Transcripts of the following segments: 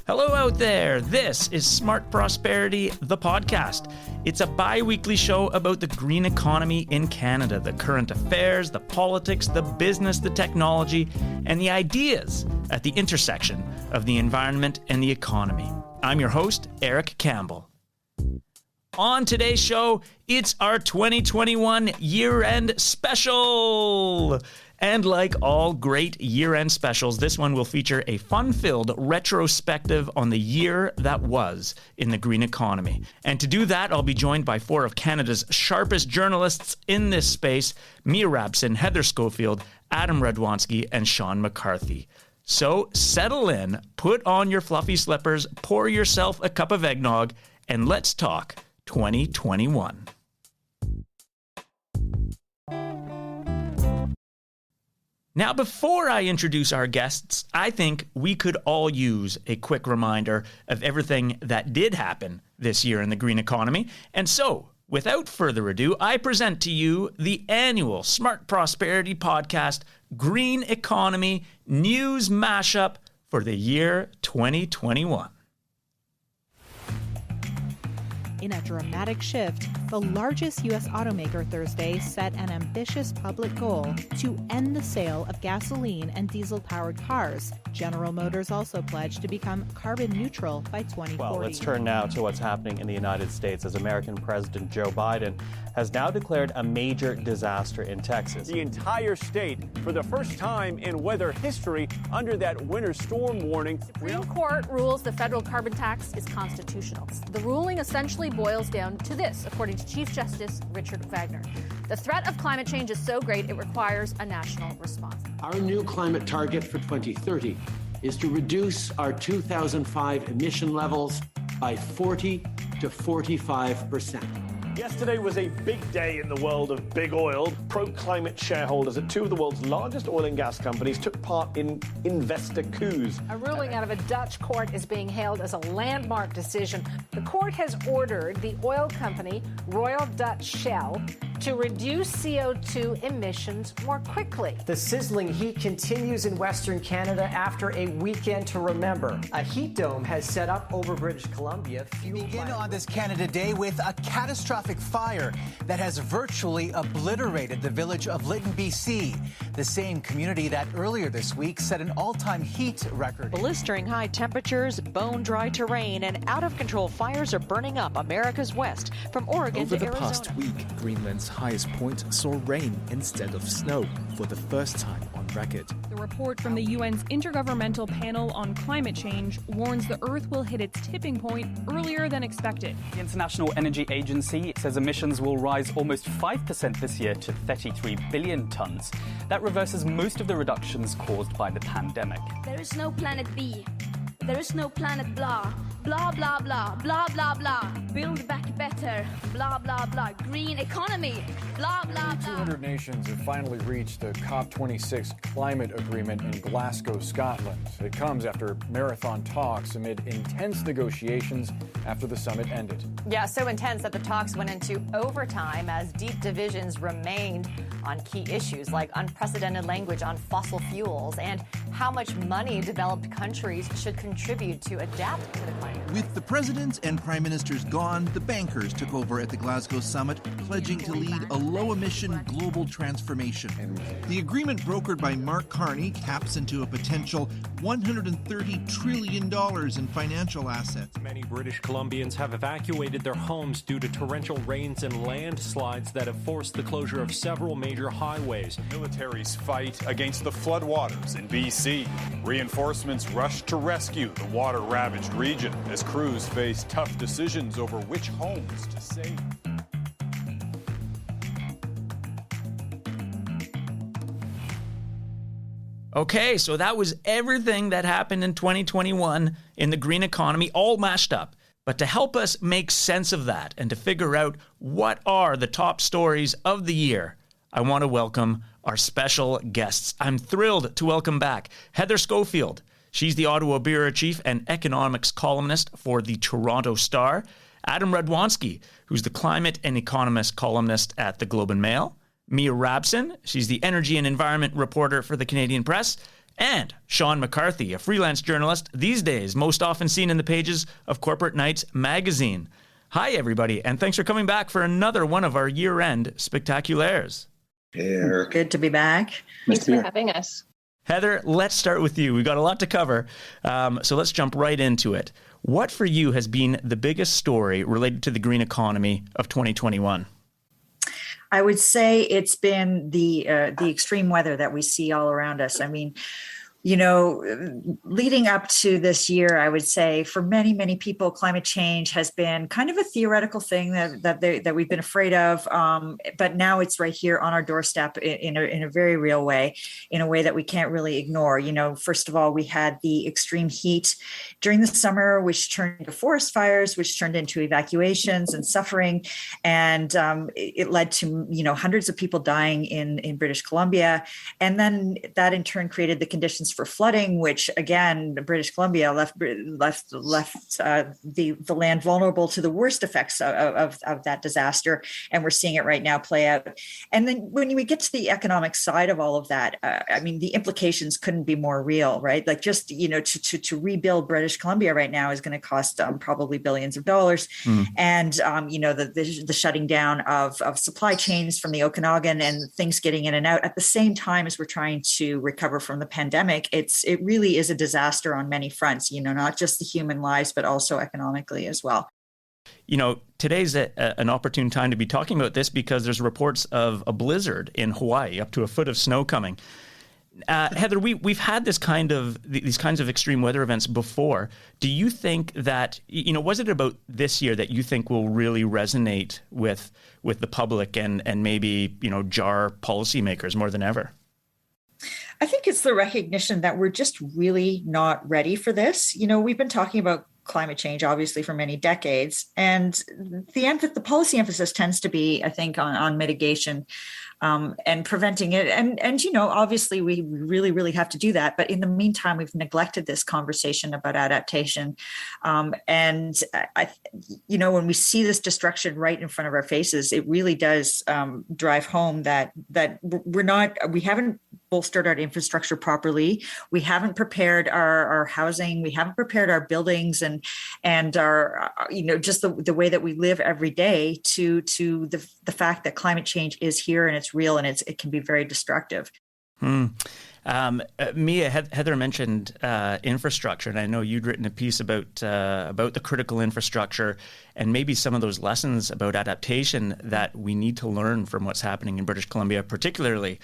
Hello out there. This is Smart Prosperity, the podcast. It's a bi-weekly show about the green economy in Canada, the current affairs, the politics, the business, the technology, and the ideas at the intersection of the environment and the economy. I'm your host, Eric Campbell. On today's show, it's our 2021 year-end special. And like all great year-end specials, this one will feature a fun-filled retrospective on the year that was in the green economy. And to do that, I'll be joined by four of Canada's sharpest journalists in this space, Mia Rabson, Heather Schofield, Adam Radwanski, and Sean McCarthy. So settle in, put on your fluffy slippers, pour yourself a cup of eggnog, and let's talk 2021. Now, before I introduce our guests, I think we could all use a quick reminder of everything that did happen this year in the green economy. And so, without further ado, I present to you the annual Smart Prosperity Podcast Green Economy News Mashup for the year 2021. In a dramatic shift, the largest U.S. automaker Thursday set an ambitious public goal to end the sale of gasoline and diesel-powered cars. General Motors also pledged to become carbon neutral by 2040. Well, let's turn now to what's happening in the United States as American President Joe Biden has now declared a major disaster in Texas. The entire state, for the first time in weather history, under that winter storm warning. Supreme Court rules the federal carbon tax is constitutional. The ruling essentially boils down to this, according to Chief Justice Richard Wagner. The threat of climate change is so great it requires a national response. Our new climate target for 2030 is to reduce our 2005 emission levels by 40 to 45%. Yesterday was a big day in the world of big oil. Pro-climate shareholders at two of the world's largest oil and gas companies took part in investor coups. A ruling out of a Dutch court is being hailed as a landmark decision. The court has ordered the oil company, Royal Dutch Shell, to reduce CO2 emissions more quickly. The sizzling heat continues in Western Canada after a weekend to remember. A heat dome has set up over British Columbia. Begin on this Canada Day with a catastrophic fire that has virtually obliterated the village of Lytton, BC, the same community that earlier this week set an all-time heat record. Blistering high temperatures, bone-dry terrain, and out-of-control fires are burning up America's west from Oregon to Arizona. Over the past week, Greenland's highest point saw rain instead of snow for the first time on record. The report from the UN's Intergovernmental Panel on Climate Change warns the Earth will hit its tipping point earlier than expected. The International Energy Agency says emissions will rise almost 5% this year to 33 billion tons. That reverses most of the reductions caused by the pandemic. There is no planet B. There is no planet blah. Blah, blah, blah, blah, blah, blah. Build back better. Blah, blah, blah. Green economy. Blah, blah, blah. 200 nations have finally reached the COP26 climate agreement in Glasgow, Scotland. It comes after marathon talks amid intense negotiations after the summit ended. Yeah, so intense that the talks went into overtime as deep divisions remained on key issues like unprecedented language on fossil fuels and how much money developed countries should contribute to adapt to the climate. With the president and prime ministers gone, the bankers took over at the Glasgow summit, pledging to lead a low-emission global transformation. The agreement brokered by Mark Carney taps into a potential $130 trillion in financial assets. Many British Columbians have evacuated their homes due to torrential rains and landslides that have forced the closure of several major highways. Militaries fight against the floodwaters in BC. Reinforcements rush to rescue the water-ravaged region as crews face tough decisions over which homes to save. Okay, so that was everything that happened in 2021 in the green economy, all mashed up. But to help us make sense of that and to figure out what are the top stories of the year, I want to welcome our special guests. I'm thrilled to welcome back Heather Schofield. She's the Ottawa Bureau Chief and Economics columnist for the Toronto Star. Adam Radwanski, who's the Climate and Economist columnist at the Globe and Mail. Mia Rabson, she's the energy and environment reporter for the Canadian Press, and Sean McCarthy, a freelance journalist these days, most often seen in the pages of Corporate Knights magazine. Hi, everybody, and thanks for coming back for another one of our year-end spectaculaires. Good to be back. Thanks for having us. Heather, let's start with you. We've got a lot to cover, so let's jump right into it. What for you has been the biggest story related to the green economy of 2021? I would say it's been the extreme weather that we see all around us. I mean, leading up to this year, I would say for many, many people, climate change has been kind of a theoretical thing that we've been afraid of. But now it's right here on our doorstep in a very real way, in a way that we can't really ignore. First of all, we had the extreme heat during the summer, which turned into forest fires, which turned into evacuations and suffering. And it led to, hundreds of people dying in British Columbia. And then that in turn created the conditions for flooding, which again, British Columbia left the land vulnerable to the worst effects of that disaster. And we're seeing it right now play out. And then when we get to the economic side of all of that, the implications couldn't be more real, right? Like just, to rebuild British Columbia right now is going to cost probably billions of dollars. And, the shutting down of supply chains from the Okanagan and things getting in and out at the same time as we're trying to recover from the pandemic. It really is a disaster on many fronts, not just the human lives, but also economically as well. Today's an opportune time to be talking about this because there's reports of a blizzard in Hawaii, up to a foot of snow coming. Heather, we've had these kinds of extreme weather events before. Do you think that, was it about this year that you think will really resonate with the public and maybe, jar policymakers more than ever? I think it's the recognition that we're just really not ready for this. We've been talking about climate change, obviously, for many decades. And the policy emphasis tends to be, I think, on mitigation and preventing it. And obviously, we really, really have to do that. But in the meantime, we've neglected this conversation about adaptation. When we see this destruction right in front of our faces, it really does drive home that we haven't bolstered our infrastructure properly. We haven't prepared our housing. We haven't prepared our buildings and our, just the way that we live every day to the fact that climate change is here and it's real and it can be very destructive. Mia, Heather mentioned infrastructure, and I know you'd written a piece about the critical infrastructure and maybe some of those lessons about adaptation that we need to learn from what's happening in British Columbia, particularly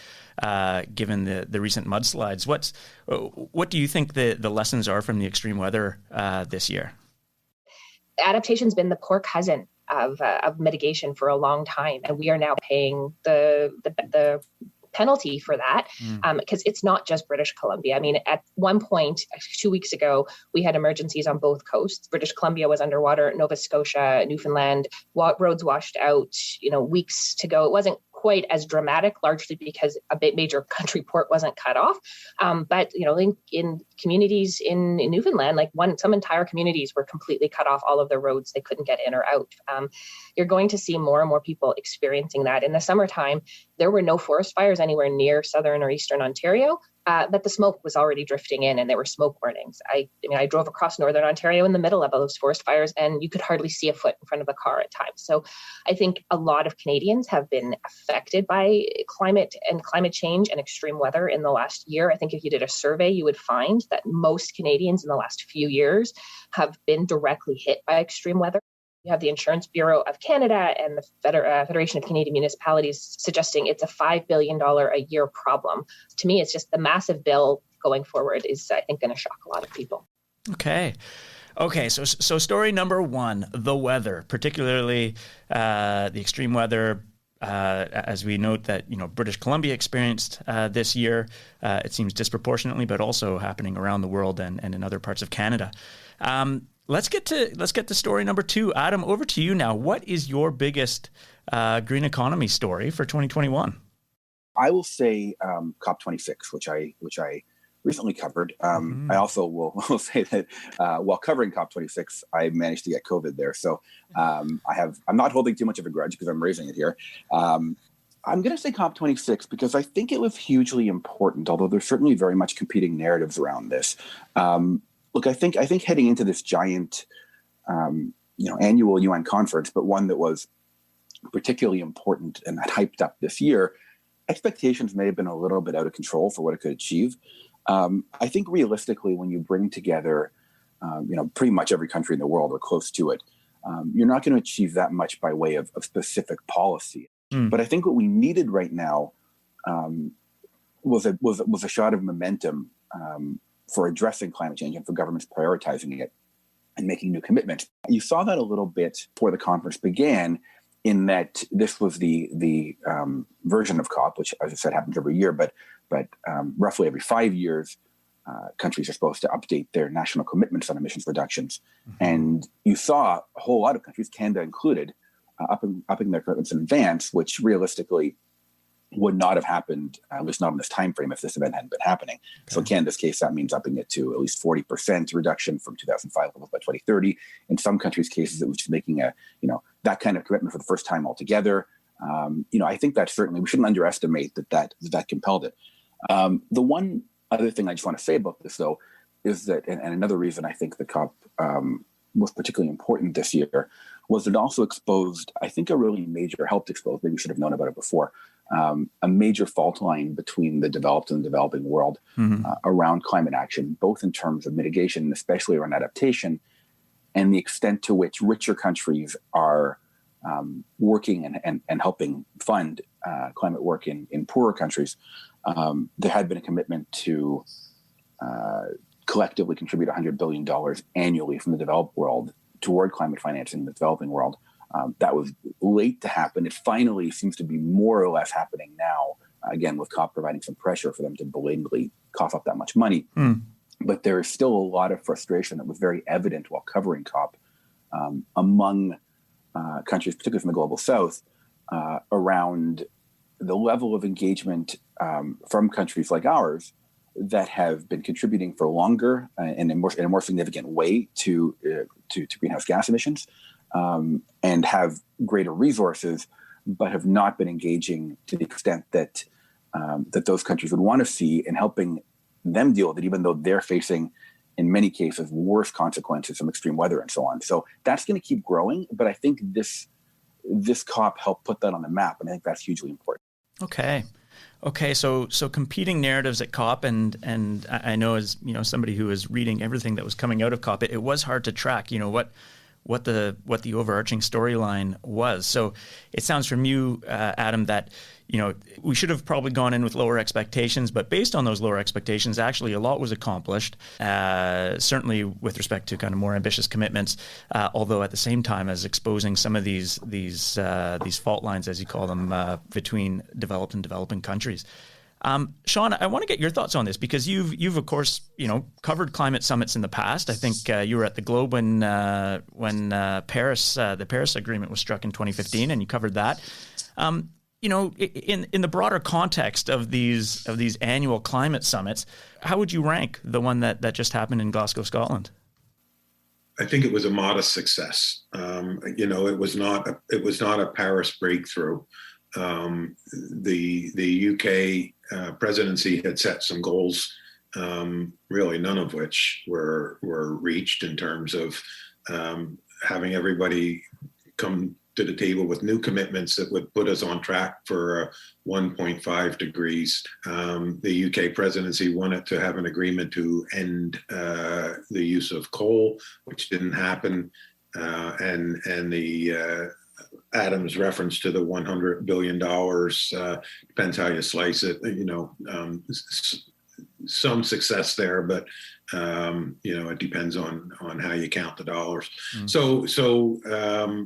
given the recent mudslides. What do you think the lessons are from the extreme weather this year? Adaptation's been the poor cousin of mitigation for a long time, and we are now paying the penalty for that because it's not just British Columbia. I mean, at one point 2 weeks ago, we had emergencies on both coasts. British Columbia was underwater, Nova Scotia, Newfoundland, roads washed out, weeks to go. It wasn't quite as dramatic, largely because a major country port wasn't cut off. But in communities in Newfoundland, some entire communities were completely cut off, all of their roads, they couldn't get in or out. You're going to see more and more people experiencing that. In the summertime, there were no forest fires anywhere near southern or eastern Ontario. But the smoke was already drifting in and there were smoke warnings. I drove across northern Ontario in the middle of those forest fires and you could hardly see a foot in front of a car at times. So I think a lot of Canadians have been affected by climate change and extreme weather in the last year. I think if you did a survey, you would find that most Canadians in the last few years have been directly hit by extreme weather. You have the Insurance Bureau of Canada and the Federation of Canadian Municipalities suggesting it's a $5 billion a year problem. To me, it's just the massive bill going forward is, I think, going to shock a lot of people. Okay. So story number one, the weather, particularly the extreme weather, as we note that British Columbia experienced this year. It seems disproportionately, but also happening around the world and in other parts of Canada. Let's get to story number two. Adam, over to you now. What is your biggest green economy story for 2021? I will say COP26, which I recently covered. I also will say that while covering COP26, I managed to get COVID there. So I'm not holding too much of a grudge because I'm raising it here. I'm going to say COP26 because I think it was hugely important, although there's certainly very much competing narratives around this. Look, I think heading into this giant, annual UN conference, but one that was particularly important and hyped up this year, expectations may have been a little bit out of control for what it could achieve. I think realistically, when you bring together, pretty much every country in the world or close to it, you're not going to achieve that much by way of specific policy. But I think what we needed right now was a shot of momentum for addressing climate change and for governments prioritizing it and making new commitments. You saw that a little bit before the conference began, in that this was the version of COP, which, as I said, happens every year, but roughly every 5 years, countries are supposed to update their national commitments on emissions reductions. And you saw a whole lot of countries, Canada included, upping their commitments in advance, which realistically would not have happened, at least not in this time frame, if this event hadn't been happening. Okay. So in Canada's case, that means upping it to at least 40% reduction from 2005 levels by 2030. In some countries' cases, it was just making that kind of commitment for the first time altogether. I think that certainly, we shouldn't underestimate that compelled it. The one other thing I just want to say about this, though, is that, and another reason I think the COP was particularly important this year, was it also exposed, I think, helped expose, maybe we should have known about it before, a major fault line between the developed and the developing world around climate action, both in terms of mitigation, especially around adaptation, and the extent to which richer countries are working and helping fund climate work in poorer countries. There had been a commitment to collectively contribute $100 billion annually from the developed world toward climate financing in the developing world. That was late to happen. It finally seems to be more or less happening now, again, with COP providing some pressure for them to belatedly cough up that much money. But there is still a lot of frustration that was very evident while covering COP among countries, particularly from the global south, around the level of engagement from countries like ours that have been contributing for longer and in a more significant way to greenhouse gas emissions, and have greater resources, but have not been engaging to the extent that those countries would want to see in helping them deal with it, even though they're facing, in many cases, worse consequences from extreme weather and so on. So that's going to keep growing, but I think this COP helped put that on the map, and I think that's hugely important. Okay, so competing narratives at COP, and I know, as somebody who was reading everything that was coming out of COP, it was hard to track, what the overarching storyline was. So it sounds from you, Adam, that we should have probably gone in with lower expectations, but based on those lower expectations, actually a lot was accomplished. Certainly with respect to kind of more ambitious commitments, although at the same time as exposing some of these fault lines, as you call them, between developed and developing countries. Sean, I want to get your thoughts on this, because you've of course covered climate summits in the past. I think you were at the Globe when the Paris Agreement was struck in 2015, and you covered that. In the broader context of these annual climate summits, how would you rank the one that just happened in Glasgow, Scotland? I think it was a modest success. It was not a Paris breakthrough. The UK presidency had set some goals, really none of which were reached, in terms of having everybody come to the table with new commitments that would put us on track for 1.5 degrees. The UK presidency wanted to have an agreement to end the use of coal, which didn't happen, and the Adam's reference to the $100 billion depends how you slice it. Some success there, but it depends on how you count the dollars. So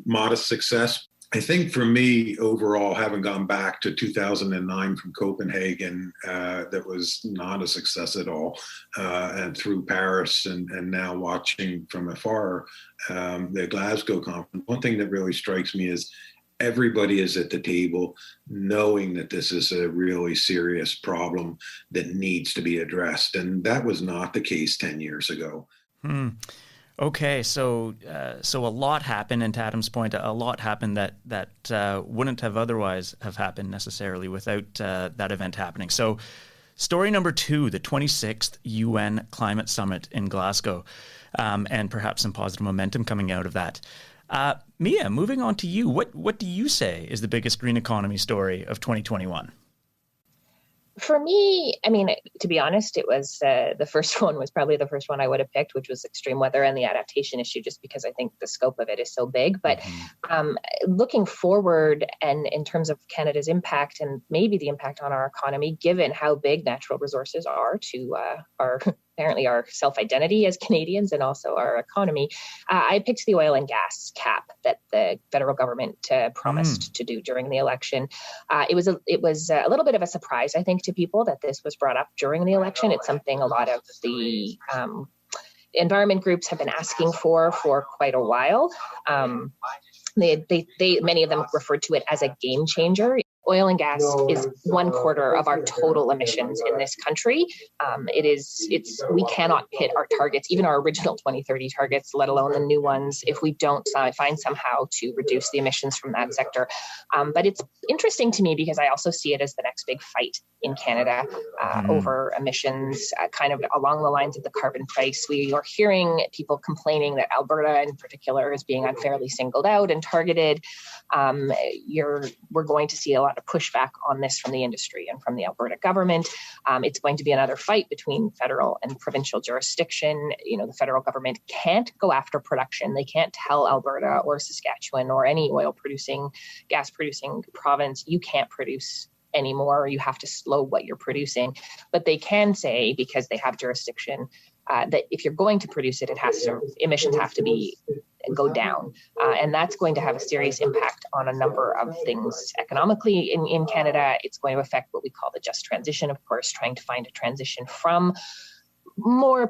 modest success. I think for me, overall, having gone back to 2009 from Copenhagen, that was not a success at all. And through Paris and now watching from afar the Glasgow conference, one thing that really strikes me is everybody is at the table knowing that this is a really serious problem that needs to be addressed. And that was not the case 10 years ago. Okay, so a lot happened, and to Adam's point, a lot happened that wouldn't have otherwise have happened necessarily without that event happening. So, story number 2, the 26th UN Climate Summit in Glasgow, and perhaps some positive momentum coming out of that. Mia, moving on to you, what do you say is the biggest green economy story of 2021? For me, I mean, to be honest, it was the first one was probably the first one I would have picked, which was extreme weather and the adaptation issue, just because I think the scope of it is so big. But looking forward and in terms of Canada's impact and maybe the impact on our economy, given how big natural resources are to apparently our self-identity as Canadians and also our economy, I picked the oil and gas cap that the federal government promised to do during the election. It was a little bit of a surprise, I think, to people that this was brought up during the election. It's something a lot of the environment groups have been asking for quite a while. Many of them referred to it as a game changer. Oil and gas is 1/4 of our total emissions in this country. We cannot hit our targets, even our original 2030 targets, let alone the new ones, if we don't find somehow to reduce the emissions from that sector. But it's interesting to me because I also see it as the next big fight in Canada over emissions, kind of along the lines of the carbon price. We are hearing people complaining that Alberta in particular is being unfairly singled out and targeted. We're going to see a lot of pushback on this from the industry and from the Alberta government. It's going to be another fight between federal and provincial jurisdiction. The federal government can't go after production. They can't tell Alberta or Saskatchewan or any gas producing province, you can't produce anymore, or you have to slow what you're producing. But they can say, because they have jurisdiction, that if you're going to produce it, emissions have to go down. And that's going to have a serious impact on a number of things economically in Canada. It's going to affect what we call the just transition, of course, trying to find a transition from more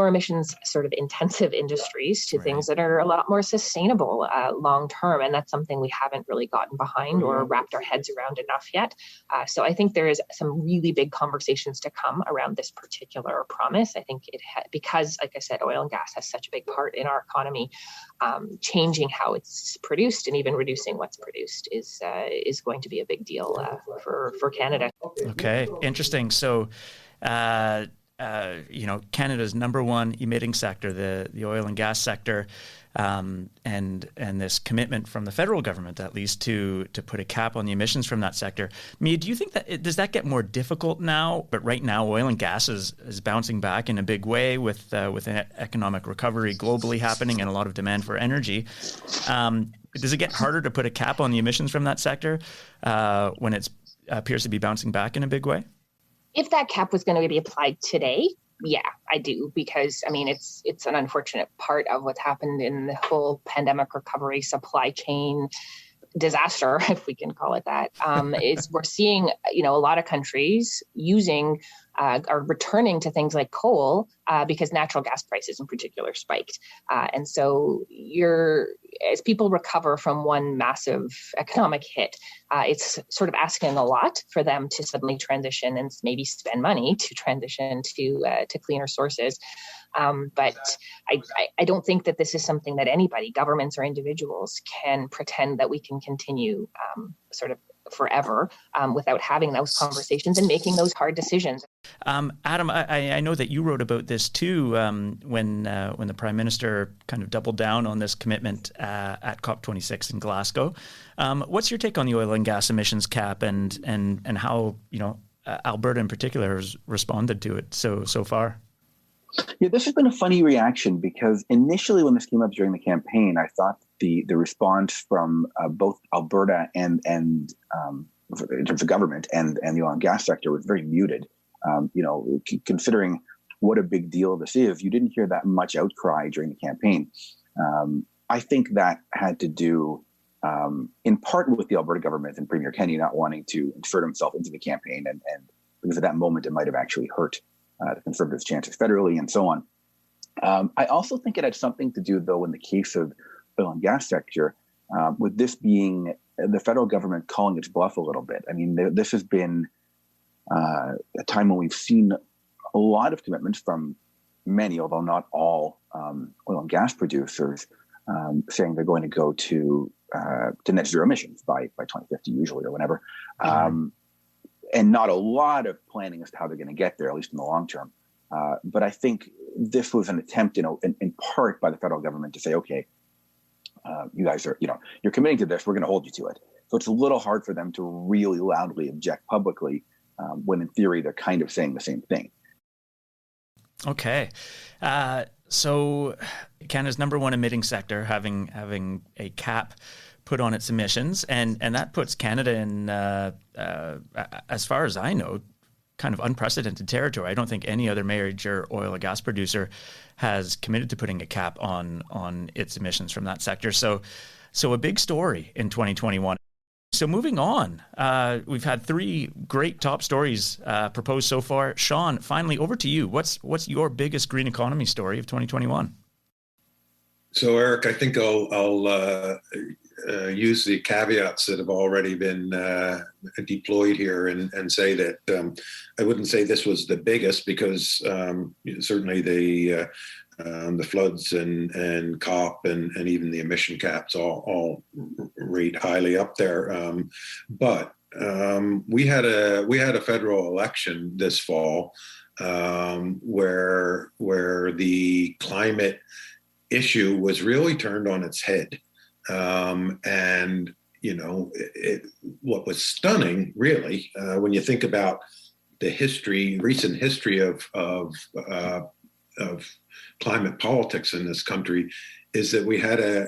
emissions sort of intensive industries to things that are a lot more sustainable long term. And that's something we haven't really gotten behind or wrapped our heads around enough yet. So I think there is some really big conversations to come around this particular promise. I think because, like I said, oil and gas has such a big part in our economy, changing how it's produced and even reducing what's produced is going to be a big deal for Canada. Okay, interesting. So, Canada's number one emitting sector, the oil and gas sector, and this commitment from the federal government, at least, to put a cap on the emissions from that sector. Mia, do you think does that get more difficult now? But right now, oil and gas is bouncing back in a big way with an economic recovery globally happening and a lot of demand for energy. Does it get harder to put a cap on the emissions from that sector when it appears to be bouncing back in a big way? If that cap was going to be applied today, yeah, I do, because it's an unfortunate part of what's happened in the whole pandemic recovery supply chain disaster, if we can call it that. Is we're seeing, a lot of countries are returning to things like coal because natural gas prices in particular spiked. And so as people recover from one massive economic hit, it's sort of asking a lot for them to suddenly transition and maybe spend money to transition to cleaner sources. But I don't think that this is something that anybody, governments or individuals, can pretend that we can continue sort of forever without having those conversations and making those hard decisions. Adam, I know that you wrote about this too when the Prime Minister kind of doubled down on this commitment at COP26 in Glasgow. What's your take on the oil and gas emissions cap and how Alberta in particular has responded to it so far? Yeah, this has been a funny reaction because initially when this came up during the campaign, I thought the response from both Alberta and in terms of government and the oil and gas sector was very muted. Considering what a big deal this is, you didn't hear that much outcry during the campaign. I think that had to do in part with the Alberta government and Premier Kenney not wanting to insert himself into the campaign, and because at that moment it might have actually hurt the Conservatives' chances federally and so on. I also think it had something to do, though, in the case of oil and gas sector, with this being the federal government calling its bluff a little bit. I mean, this has been a time when we've seen a lot of commitments from many, although not all, oil and gas producers saying they're going to go to net zero emissions by 2050, usually, or whenever. And not a lot of planning as to how they're going to get there, at least in the long term. But I think this was an attempt, in part by the federal government to say, okay, you guys are, you're committing to this, we're going to hold you to it. So it's a little hard for them to really loudly object publicly when in theory they're kind of saying the same thing. Okay. So Canada's number one emitting sector having a cap put on its emissions, and that puts Canada in, as far as I know, kind of unprecedented territory. I don't think any other major oil or gas producer has committed to putting a cap on its emissions from that sector. So a big story in 2021. So moving on, we've had three great top stories proposed so far. Sean, finally, over to you. What's your biggest green economy story of 2021? So, Eric, I think I'll use the caveats that have already been deployed here and say that I wouldn't say this was the biggest, because certainly the floods and COP and even the emission caps all rate highly up there. But we had a federal election this fall where the climate issue was really turned on its head. And what was stunning, really, when you think about the recent history of climate politics in this country, is that we had a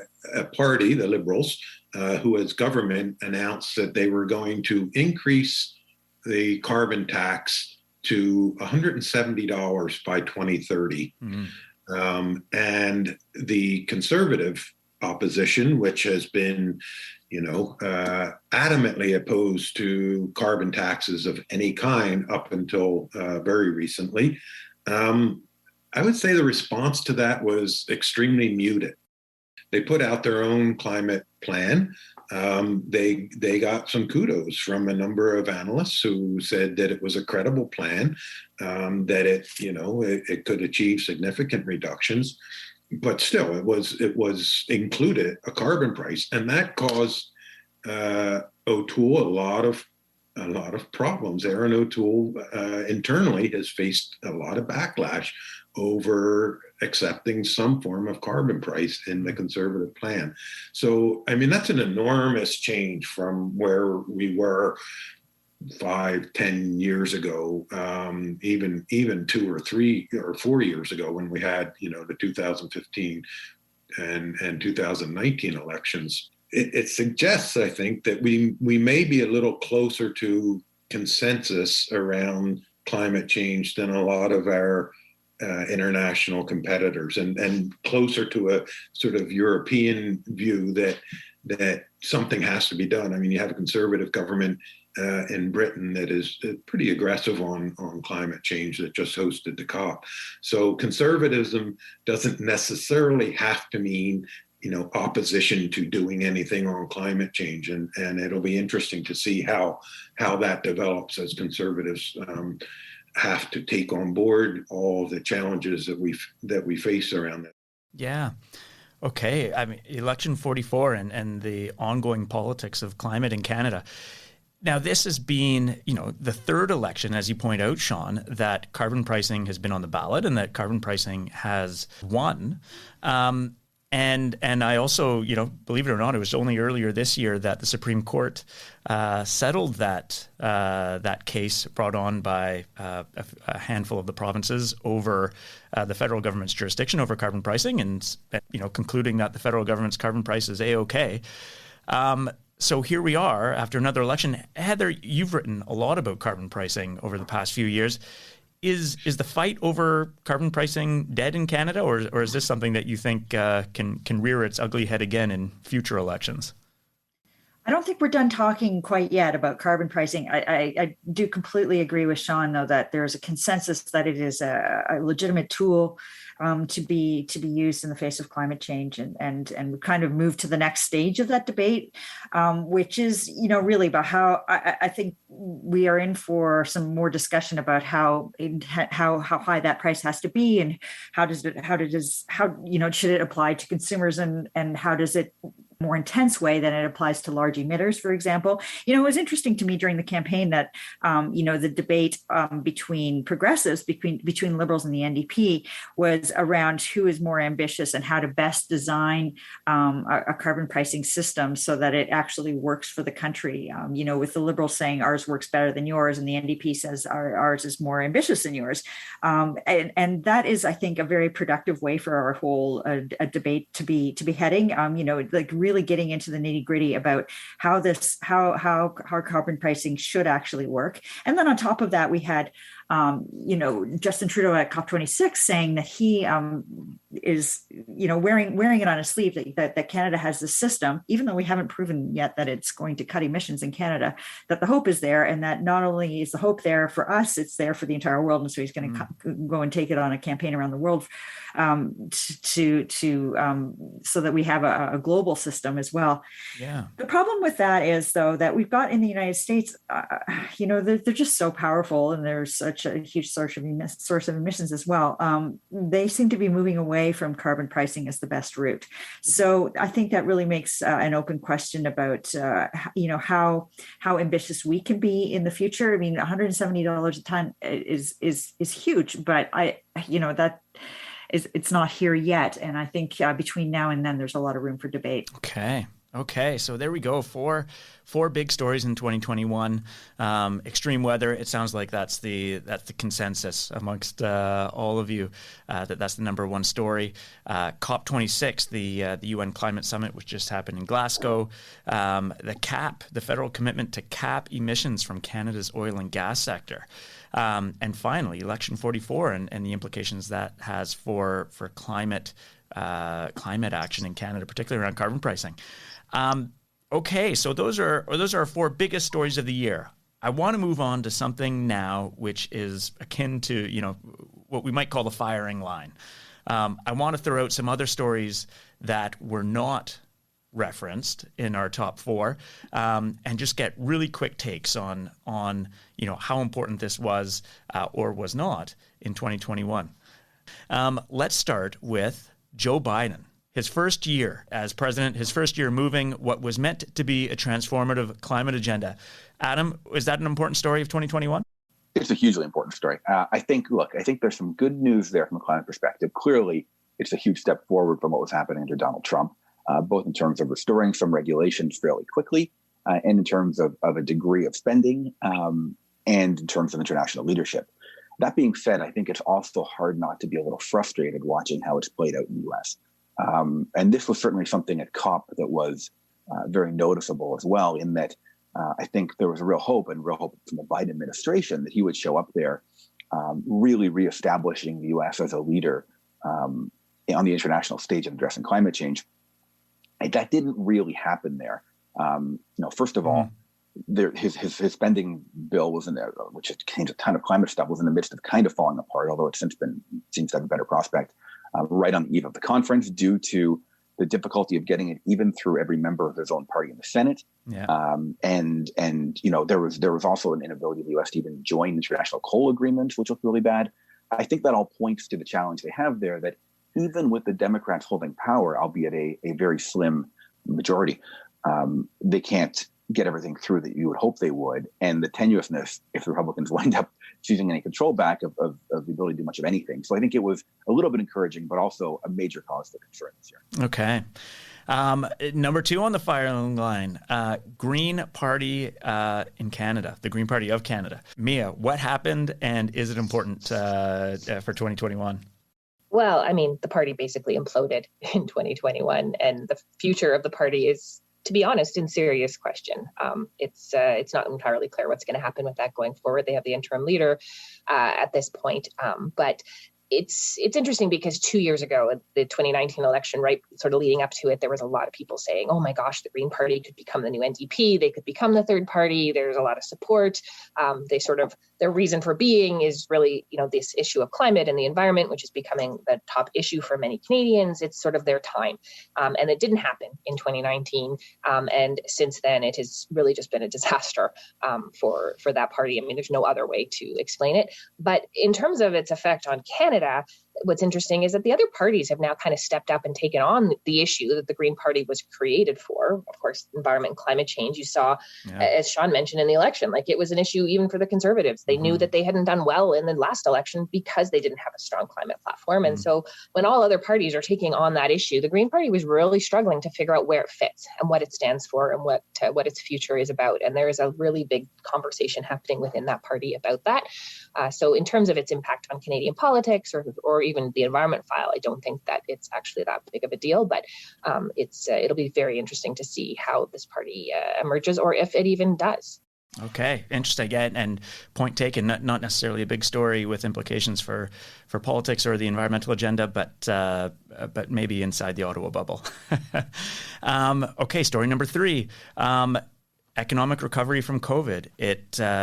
party, the Liberals, who as government announced that they were going to increase the carbon tax to $170 by 2030. Mm-hmm. And the Conservative opposition, which has been, adamantly opposed to carbon taxes of any kind up until very recently, I would say the response to that was extremely muted. They put out their own climate plan. They got some kudos from a number of analysts who said that it was a credible plan, that it could achieve significant reductions, but still it was included a carbon price, and that caused O'Toole a lot of problems. Aaron O'Toole internally has faced a lot of backlash over accepting some form of carbon price in the Conservative plan. So, that's an enormous change from where we were 5-10 years ago, even 2 or 3 or 4 years ago, when we had, the 2015 and 2019 elections. It suggests, I think, that we may be a little closer to consensus around climate change than a lot of our international competitors, and closer to a sort of European view that something has to be done. You have a Conservative government in Britain that is pretty aggressive on climate change, that just hosted the COP. So conservatism doesn't necessarily have to mean opposition to doing anything on climate change, and it'll be interesting to see how that develops as Conservatives have to take on board all the challenges that we face around it. Yeah. Okay. Election 44 and the ongoing politics of climate in Canada. Now, this has been, the third election, as you point out, Sean, that carbon pricing has been on the ballot and that carbon pricing has won. And I also, believe it or not, it was only earlier this year that the Supreme Court settled that case brought on by a handful of the provinces over the federal government's jurisdiction over carbon pricing, and concluding that the federal government's carbon price is A-OK. So here we are after another election. Heather, you've written a lot about carbon pricing over the past few years. Is the fight over carbon pricing dead in Canada, or is this something that you think can rear its ugly head again in future elections? I don't think we're done talking quite yet about carbon pricing. I do completely agree with Sean, though, that there's a consensus that it is a legitimate tool to be used in the face of climate change, and we kind of move to the next stage of that debate, which is, really about how I think we are in for some more discussion about how high that price has to be, and how should it apply to consumers, and how does it more intense way than it applies to large emitters, for example. It was interesting to me during the campaign that, the debate between progressives, between Liberals and the NDP, was around who is more ambitious and how to best design a carbon pricing system so that it actually works for the country. With the Liberals saying ours works better than yours, and the NDP says ours is more ambitious than yours. And that is, I think, a very productive way for our whole a debate to be heading. Like really getting into the nitty gritty about how carbon pricing should actually work. And then on top of that, we had, Justin Trudeau at COP26 saying that he is, wearing it on his sleeve that Canada has this system, even though we haven't proven yet that it's going to cut emissions in Canada, that the hope is there, and that not only is the hope there for us, it's there for the entire world. And so he's going to go and take it on a campaign around the world so that we have a global system as well. Yeah. The problem with that is, though, that we've got in the United States, they're just so powerful, and there's such a huge source of emissions as well. They seem to be moving away from carbon pricing as the best route. So I think that really makes an open question about, how ambitious we can be in the future. I mean, $170 a ton is huge, but it's not here yet. And I think between now and then, there's a lot of room for debate. Okay, so there we go. Four big stories in 2021. Extreme weather. It sounds like that's the consensus amongst all of you, that's the number one story. COP26, the UN Climate Summit, which just happened in Glasgow. The federal commitment to cap emissions from Canada's oil and gas sector. And finally, Election 44 and the implications that has for climate action in Canada, particularly around carbon pricing. Okay, so those are our four biggest stories of the year. I want to move on to something now which is akin to, what we might call the firing line. I want to throw out some other stories that were not referenced in our top four, and just get really quick takes on how important this was or was not in 2021. Let's start with Joe Biden. His first year as president, his first year moving what was meant to be a transformative climate agenda. Adam, is that an important story of 2021? It's a hugely important story. I think there's some good news there from a climate perspective. Clearly, it's a huge step forward from what was happening under Donald Trump, both in terms of restoring some regulations fairly quickly, and in terms of a degree of spending, and in terms of international leadership. That being said, I think it's also hard not to be a little frustrated watching how it's played out in the U.S. And this was certainly something at COP that was very noticeable as well, in that I think there was a real hope from the Biden administration that he would show up there, really reestablishing the U.S. as a leader on the international stage in addressing climate change. And that didn't really happen there. First of all, his spending bill was in there, which contains a ton of climate stuff, was in the midst of kind of falling apart, although it seems to have a better prospect. Right on the eve of the conference, due to the difficulty of getting it even through every member of his own party in the Senate. Yeah. And there was also an inability of the U.S. to even join international coal agreements, which looked really bad. I think that all points to the challenge they have there, that even with the Democrats holding power, albeit a very slim majority, they can't get everything through that you would hope they would. And the tenuousness, if the Republicans wind up seizing any control back of the ability to do much of anything. So I think it was a little bit encouraging, but also a major cause for concern this year. Okay. Number two on the firing line, Green Party in Canada, the Green Party of Canada. Mia, what happened, and is it important for 2021? Well, I mean, the party basically imploded in 2021, and the future of the party is, to be honest, in serious question. It's not entirely clear what's going to happen with that going forward. They have the interim leader at this point, but it's interesting because 2 years ago, at the 2019 election, right, sort of leading up to it, there was a lot of people saying, oh my gosh, the Green Party could become the new NDP. They could become the third party. There's a lot of support. Their reason for being is really, this issue of climate and the environment, which is becoming the top issue for many Canadians. It's sort of their time. And it didn't happen in 2019. And since then, it has really just been a disaster for that party. I mean, there's no other way to explain it. But in terms of its effect on Canada, what's interesting is that the other parties have now kind of stepped up and taken on the issue that the Green Party was created for. Of course, environment and climate change. You saw, as Sean mentioned in the election, like it was an issue even for the Conservatives. They knew that they hadn't done well in the last election because they didn't have a strong climate platform. And so when all other parties are taking on that issue, the Green Party was really struggling to figure out where it fits and what it stands for and what its future is about. And there is a really big conversation happening within that party about that. So in terms of its impact on Canadian politics or even the environment file, I don't think that it's actually that big of a deal, but it'll be very interesting to see how this party emerges, or if it even does. Okay, interesting. Yeah, and point taken, not necessarily a big story with implications for politics or the environmental agenda, but maybe inside the Ottawa bubble. Okay, story number 3. Economic recovery from COVID.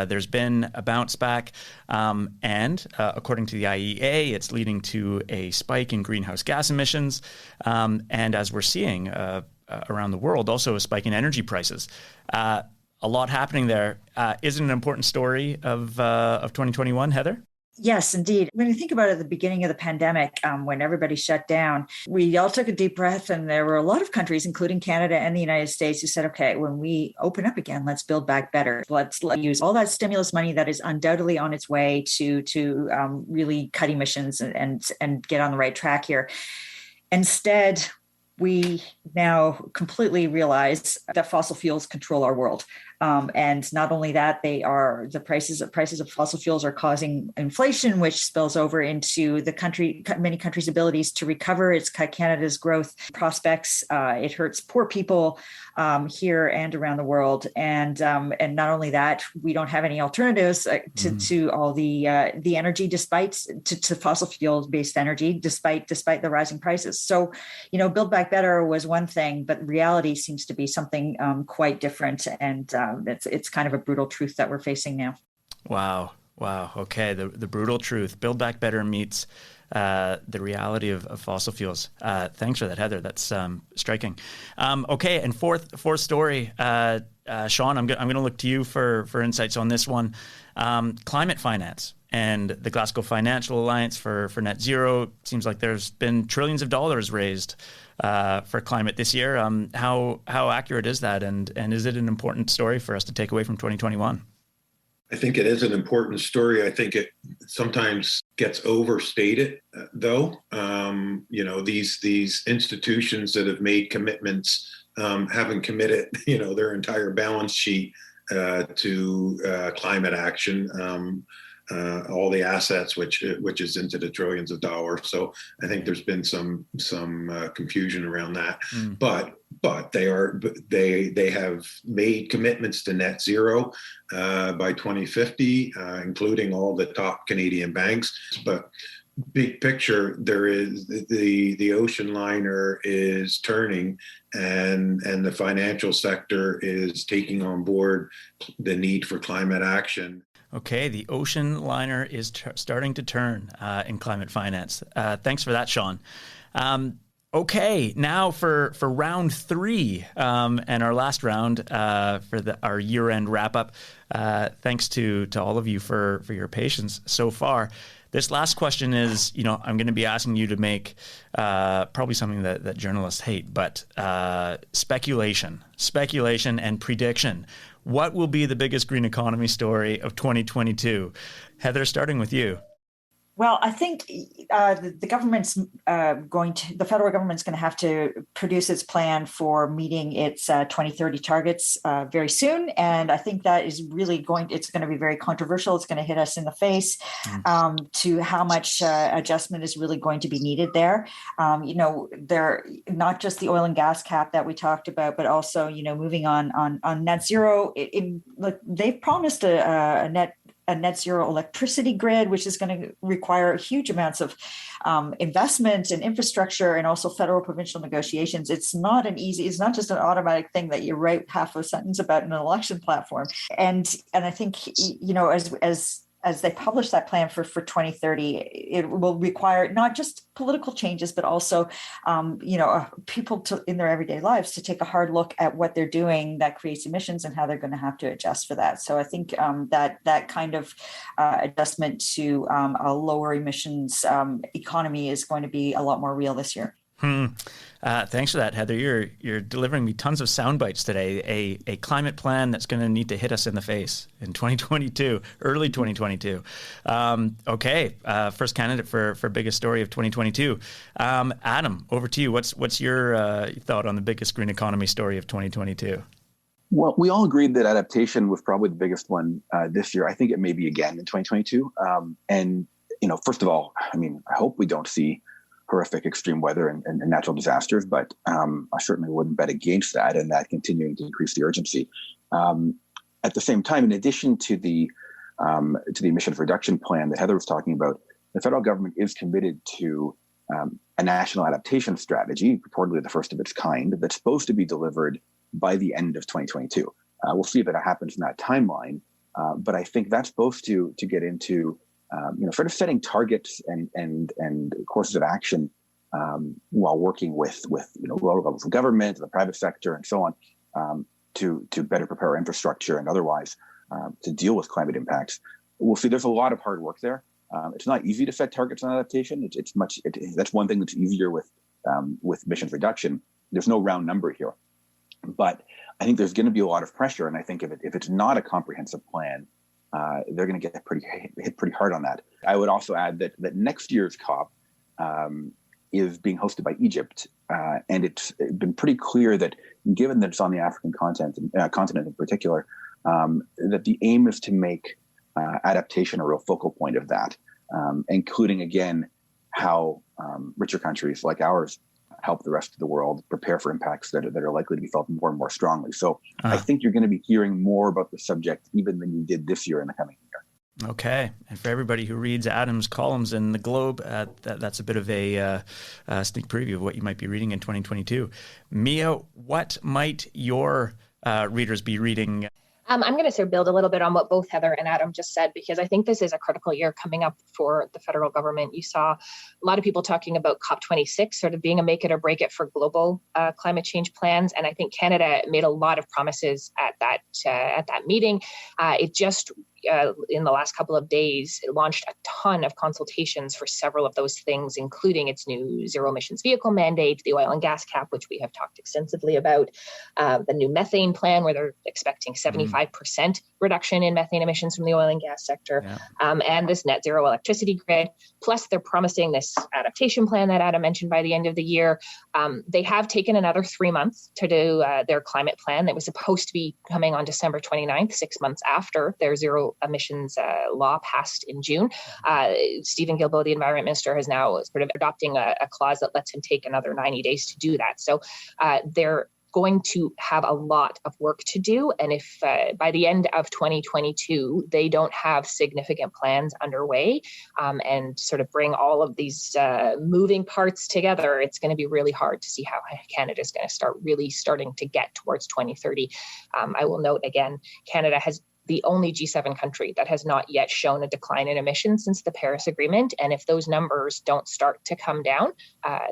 There's been a bounce back, and according to the IEA, it's leading to a spike in greenhouse gas emissions, and as we're seeing around the world, also a spike in energy prices. A lot happening there. Is it an important story of 2021, Heather? Yes, indeed. When you think about it, at the beginning of the pandemic, when everybody shut down, we all took a deep breath, and there were a lot of countries, including Canada and the United States, who said, okay, when we open up again, let's build back better. Let's use all that stimulus money that is undoubtedly on its way to really cut emissions and get on the right track here. Instead, we now completely realize that fossil fuels control our world. And not only that, the prices of fossil fuels are causing inflation, which spills over into many countries' abilities to recover. It's cut Canada's growth prospects. It hurts poor people here and around the world. And not only that, we don't have any alternatives to all the energy, to fossil fuel based energy, despite the rising prices. So, Build Back Better was one thing, but reality seems to be something quite different. And it's kind of a brutal truth that we're facing now. Wow. Okay. The brutal truth. Build Back Better meets the reality of fossil fuels. Thanks for that, Heather. That's striking. Okay. And fourth story, Sean, I'm going to look to you for insights on this one. Climate finance and the Glasgow Financial Alliance for net zero. Seems like there's been trillions of dollars raised for climate this year. How accurate is that? And is it an important story for us to take away from 2021? I think it is an important story. I think it sometimes gets overstated, though. These institutions that have made commitments haven't committed, their entire balance sheet to climate action. All the assets, which is into the trillions of dollars. So I think there's been some confusion around that. But they have made commitments to net zero by 2050, including all the top Canadian banks. But big picture, there is the ocean liner is turning, and the financial sector is taking on board the need for climate action. Okay, the ocean liner is starting to turn in climate finance. Thanks for that, Sean. Okay, now for round 3 and our last round for our year-end wrap-up. Thanks to all of you for your patience so far. This last question is, I'm going to be asking you to make probably something that journalists hate, but speculation and prediction. What will be the biggest green economy story of 2022? Heather, starting with you. Well, I think the federal government's going to have to produce its plan for meeting its 2030 targets very soon. And I think that is really it's going to be very controversial. It's going to hit us in the face to how much adjustment is really going to be needed there. They're not just the oil and gas cap that we talked about, but also, moving on net zero. They've promised a net a net zero electricity grid, which is going to require huge amounts of investment and infrastructure, and also federal provincial negotiations. It's not just an automatic thing that you write half a sentence about in an election platform. And I think, as they publish that plan for 2030, it will require not just political changes, but also, people in their everyday lives to take a hard look at what they're doing that creates emissions and how they're going to have to adjust for that. So I think that kind of adjustment to a lower emissions economy is going to be a lot more real this year. Thanks for that, Heather. You're delivering me tons of sound bites today. A climate plan that's going to need to hit us in the face in 2022, early 2022. Okay, first candidate for biggest story of 2022. Adam, over to you. What's your thought on the biggest green economy story of 2022? Well, we all agreed that adaptation was probably the biggest one this year. I think it may be again in 2022. And first of all, I hope we don't see horrific extreme weather and natural disasters, but I certainly wouldn't bet against that, and that continuing to increase the urgency. At the same time, in addition to the emissions reduction plan that Heather was talking about, the federal government is committed to a national adaptation strategy, purportedly the first of its kind, that's supposed to be delivered by the end of 2022. We'll see if it happens in that timeline, but I think that's supposed to get into sort of setting targets and courses of action while working with lower levels of government, the private sector, and so on, to better prepare our infrastructure and otherwise to deal with climate impacts. We'll see. There's a lot of hard work there. It's not easy to set targets on adaptation. That's one thing that's easier with emissions reduction. There's no round number here, but I think there's going to be a lot of pressure. And I think if it's not a comprehensive plan, they're going to get hit pretty hard on that. I would also add that next year's COP is being hosted by Egypt, and it's been pretty clear that, given that it's on the African continent in particular, that the aim is to make adaptation a real focal point of that, including again how richer countries like ours help the rest of the world prepare for impacts that are likely to be felt more and more strongly. So I think you're going to be hearing more about the subject even than you did this year in the coming year. Okay. And for everybody who reads Adam's columns in the Globe, that's a bit of a sneak preview of what you might be reading in 2022. Mia, what might your readers be reading? I'm going to sort of build a little bit on what both Heather and Adam just said, because I think this is a critical year coming up for the federal government. You saw a lot of people talking about COP26 sort of being a make it or break it for global climate change plans. And I think Canada made a lot of promises at that meeting. It just in the last couple of days, it launched a ton of consultations for several of those things, including its new zero emissions vehicle mandate, the oil and gas cap, which we have talked extensively about, the new methane plan, where they're expecting 75% reduction in methane emissions from the oil and gas sector, and this net zero electricity grid. Plus, they're promising this adaptation plan that Adam mentioned by the end of the year. They have taken another 3 months to do their climate plan that was supposed to be coming on December 29th, 6 months after their zero emissions law passed in June. Stephen Guilbeault, the environment minister, has now sort of adopting a clause that lets him take another 90 days to do that. So they're going to have a lot of work to do. And if by the end of 2022, they don't have significant plans underway and sort of bring all of these moving parts together, it's going to be really hard to see how Canada is going to starting to get towards 2030. I will note again, Canada has the only G7 country that has not yet shown a decline in emissions since the Paris Agreement. And if those numbers don't start to come down,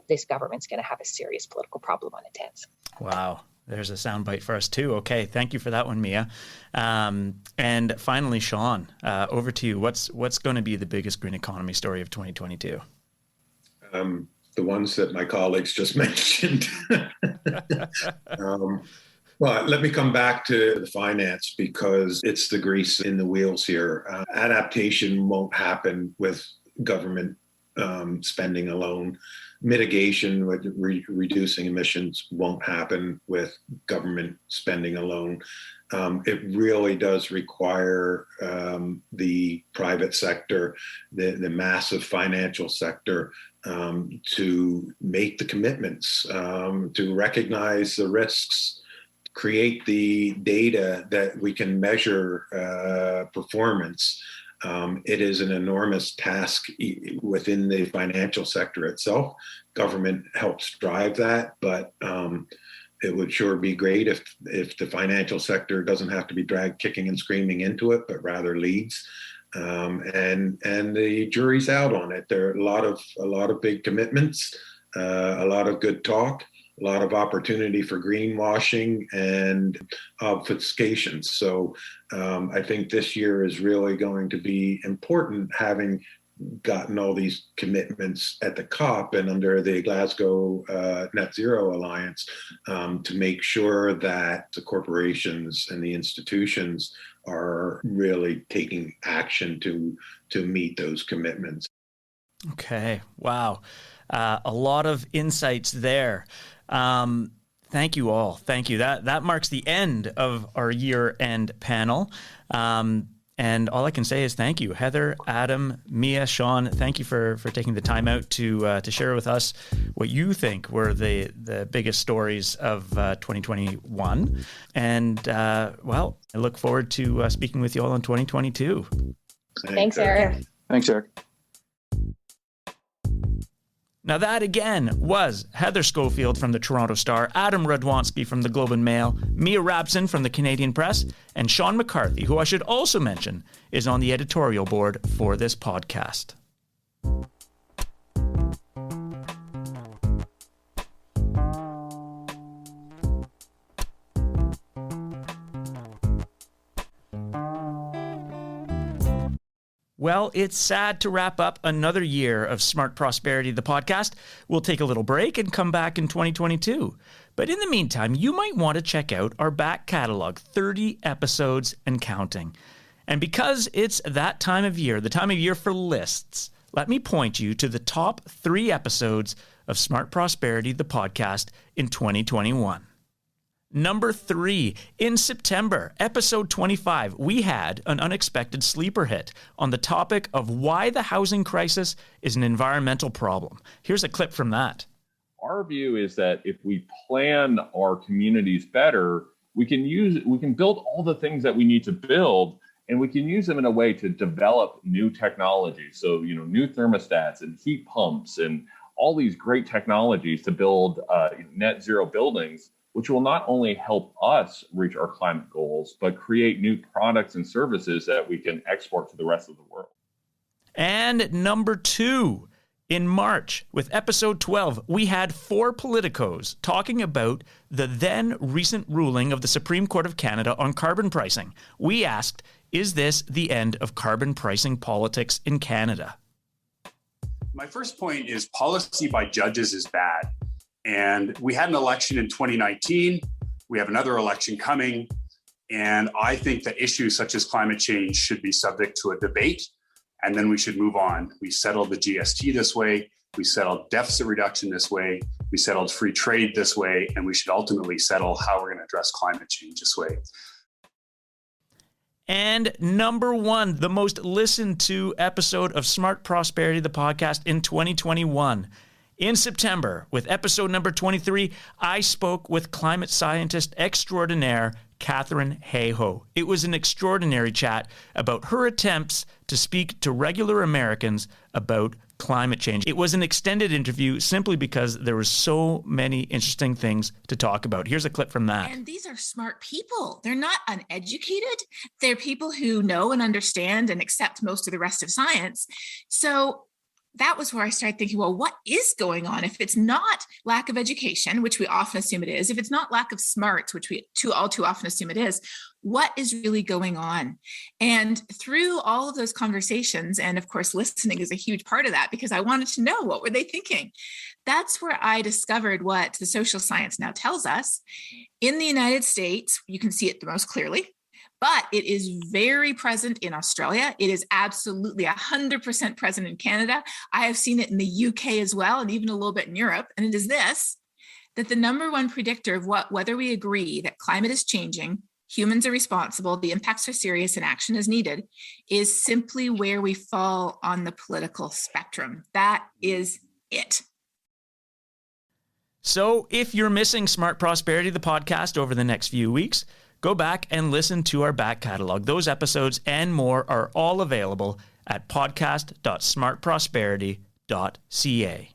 this government's going to have a serious political problem on its hands. Wow. There's a soundbite for us too. Okay. Thank you for that one, Mia. And finally, Sean, over to you. What's going to be the biggest green economy story of 2022? The ones that my colleagues just mentioned. Well, let me come back to the finance, because it's the grease in the wheels here. Adaptation won't happen with government spending alone. Mitigation with reducing emissions won't happen with government spending alone. It really does require the private sector, the massive financial sector, to make the commitments, to recognize the risks, create the data that we can measure performance, It is an enormous task within the financial sector itself. Government helps drive that, but it would sure be great if the financial sector doesn't have to be dragged kicking and screaming into it, but rather leads. And the jury's out on it. There are a lot of big commitments, a lot of good talk, a lot of opportunity for greenwashing and obfuscation. So I think this year is really going to be important, having gotten all these commitments at the COP and under the Glasgow Net Zero Alliance, to make sure that the corporations and the institutions are really taking action to meet those commitments. Okay. Wow. A lot of insights there. Thank you all. Thank you. That marks the end of our year-end panel. And all I can say is thank you, Heather, Adam, Mia, Sean. Thank you for taking the time out to share with us what you think were the biggest stories of 2021. And well, I look forward to speaking with you all in 2022. Thanks, Eric. Thanks, Eric. Now that again was Heather Schofield from the Toronto Star, Adam Radwanski from the Globe and Mail, Mia Rabson from the Canadian Press, and Sean McCarthy, who I should also mention is on the editorial board for this podcast. Well, it's sad to wrap up another year of Smart Prosperity, the podcast. We'll take a little break and come back in 2022. But in the meantime, you might want to check out our back catalog, 30 episodes and counting. And because it's that time of year, the time of year for lists, let me point you to the top 3 episodes of Smart Prosperity, the podcast in 2021. Number 3, in September, episode 25, we had an unexpected sleeper hit on the topic of why the housing crisis is an environmental problem. Here's a clip from that. Our view is that if we plan our communities better, we can build all the things that we need to build, and we can use them in a way to develop new technologies. So, new thermostats and heat pumps and all these great technologies to build net zero buildings, which will not only help us reach our climate goals, but create new products and services that we can export to the rest of the world. And number 2, in March, with episode 12, we had 4 politicos talking about the then recent ruling of the Supreme Court of Canada on carbon pricing. We asked, is this the end of carbon pricing politics in Canada? My first point is policy by judges is bad. And we had an election in 2019. We have another election coming. And I think that issues such as climate change should be subject to a debate. And then we should move on. We settled the GST this way. We settled deficit reduction this way. We settled free trade this way. And we should ultimately settle how we're going to address climate change this way. And number 1, the most listened to episode of Smart Prosperity, the podcast in 2021. In September, with episode number 23, I spoke with climate scientist extraordinaire Katherine Hayhoe. It was an extraordinary chat about her attempts to speak to regular Americans about climate change. It was an extended interview simply because there were so many interesting things to talk about. Here's a clip from that. And these are smart people. They're not uneducated. They're people who know and understand and accept most of the rest of science. So that was where I started thinking, well, what is going on? If it's not lack of education, which we often assume it is, if it's not lack of smarts, which we all too often assume it is, what is really going on? And through all of those conversations, and of course, listening is a huge part of that because I wanted to know what were they thinking. That's where I discovered what the social science now tells us. In the United States, you can see it the most clearly. But it is very present in Australia. It is absolutely 100% present in Canada. I have seen it in the UK as well, and even a little bit in Europe. And it is this, that the number one predictor of whether we agree that climate is changing, humans are responsible, the impacts are serious, and action is needed, is simply where we fall on the political spectrum. That is it. So if you're missing Smart Prosperity, the podcast, over the next few weeks, Go back and listen to our back catalog. Those episodes and more are all available at podcast.smartprosperity.ca.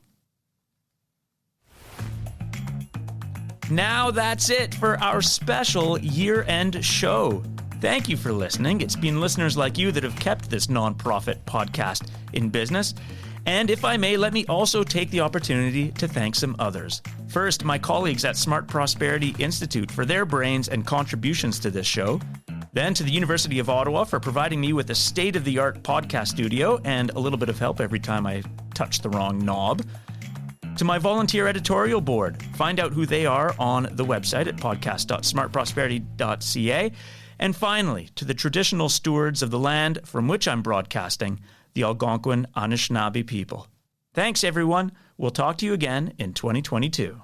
Now that's it for our special year-end show. Thank you for listening. It's been listeners like you that have kept this nonprofit podcast in business. And if I may, let me also take the opportunity to thank some others. First, my colleagues at Smart Prosperity Institute for their brains and contributions to this show. Then to the University of Ottawa for providing me with a state-of-the-art podcast studio and a little bit of help every time I touch the wrong knob. To my volunteer editorial board. Find out who they are on the website at podcast.smartprosperity.ca. And finally, to the traditional stewards of the land from which I'm broadcasting, the Algonquin Anishinaabe people. Thanks, everyone. We'll talk to you again in 2022.